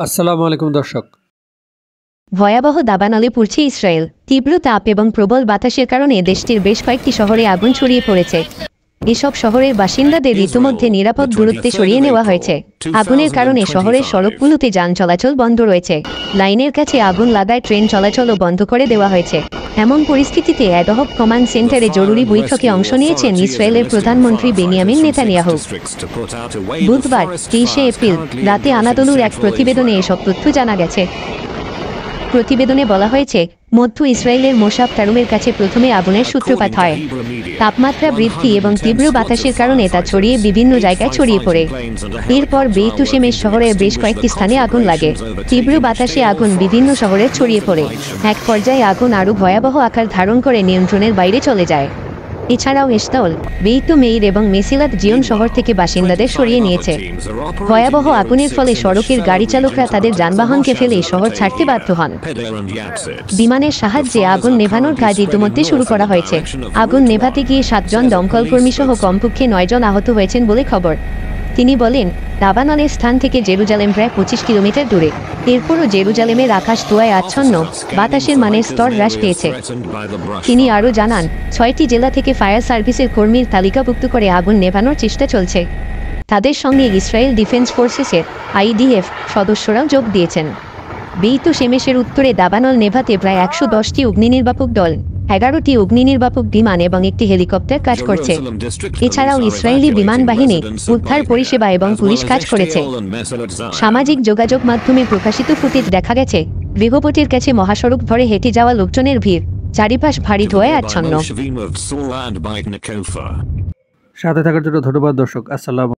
আসসালামু আলাইকুম দর্শক। ভয়াবহ দাবানলে পড়ছে ইসরায়েল। তীব্র তাপ এবং প্রবল বাতাসের কারণে দেশটির বেশ কয়েকটি শহরে আগুন ছড়িয়ে পড়েছে। এসব শহরের বাসিন্দাদের ইতিমধ্যে নিরাপদ দূরত্বে সরিয়ে নেওয়া হয়েছে। আগুনের কারণে শহরের সড়কগুলোতে যান চলাচল বন্ধ রয়েছে। লাইনের কাছে আগুন লাগায় ট্রেন চলাচলও বন্ধ করে দেওয়া হয়েছে। এমন পরিস্থিতিতে অ্যাডহক কমান্ড সেন্টারে জরুরি বৈঠকে অংশ নিয়েছেন ইসরায়েলের প্রধানমন্ত্রী বেনিয়ামিন নেতানিয়াহু। বুধবার 23শে এপ্রিল রাতে আনাদোলুর এক প্রতিবেদনে এসব তথ্য জানা গেছে। প্রতিবেদনে বলা হয়েছে, মধ্য ইসরায়েলের মোসাব টারুমের কাছে প্রথমে আগুনের সূত্রপাত হয়। তাপমাত্রা বৃদ্ধি এবং তীব্র বাতাসের কারণে তা ছড়িয়ে বিভিন্ন জায়গায় ছড়িয়ে পড়ে। এরপর বেইত শেমেশ শহরের বেশ কয়েকটি স্থানে আগুন লাগে। তীব্র বাতাসে আগুন বিভিন্ন শহরে ছড়িয়ে পড়ে। এক পর্যায়ে আগুন আরও ভয়াবহ আকার ধারণ করে নিয়ন্ত্রণের বাইরে চলে যায়। এছাড়াও এশতাওল, বেইত মেইর এবং মেসিলাত জিয়ন শহর থেকে বাসিন্দাদের সরিয়ে নিয়েছে। ভয়াবহ আগুনের ফলে সড়কের গাড়ি চালকরা তাদের যানবাহনকে ফেলে শহর ছাড়তে বাধ্য হন। বিমানের সাহায্যে আগুন নেভানোর কাজ ইতিমধ্যে শুরু করা হয়েছে। আগুন নেভাতে গিয়ে 7 জন দমকলকর্মী সহ কমপক্ষে 9 জন আহত হয়েছেন বলে খবর। তিনি বলেন, দাবানলের স্থান থেকে জেরুজালেম প্রায় 25 কিলোমিটার দূরে। এরপরও জেরুজালেমের আকাশ ধোঁয়ায় আচ্ছন্ন, বাতাসের মানের স্তর হ্রাস পেয়েছে। তিনি আরও জানান, 6টি জেলা থেকে ফায়ার সার্ভিসের কর্মীর তালিকাভুক্ত করে আগুন নেভানোর চেষ্টা চলছে। তাদের সঙ্গে ইসরায়েল ডিফেন্স ফোর্সেসের IDF সদস্যরাও যোগ দিয়েছেন। বেইত শেমেশের উত্তরে দাবানল নেভাতে প্রায় 110টি অগ্নিনির্বাপক দল, 11টি অগ্নিনির্বাপক বিমান এবং একটি হেলিকপ্টার কাজ করছে। এছাড়াও ইসরায়েলি বিমান বাহিনী, উদ্ধার পরিষেবা এবং পুলিশ কাজ করেছে। সামাজিক যোগাযোগ মাধ্যমে প্রকাশিত ফুটেজ দেখা গেছে, গৃহপতির কাছে মহাসড়ক ধরে হেঁটে যাওয়া লোকজনের ভিড়, চারিপাশ ভারী ধোঁয়ায় আচ্ছন্ন। সাথে থাকার জন্য ধন্যবাদ দর্শক। আসসালামু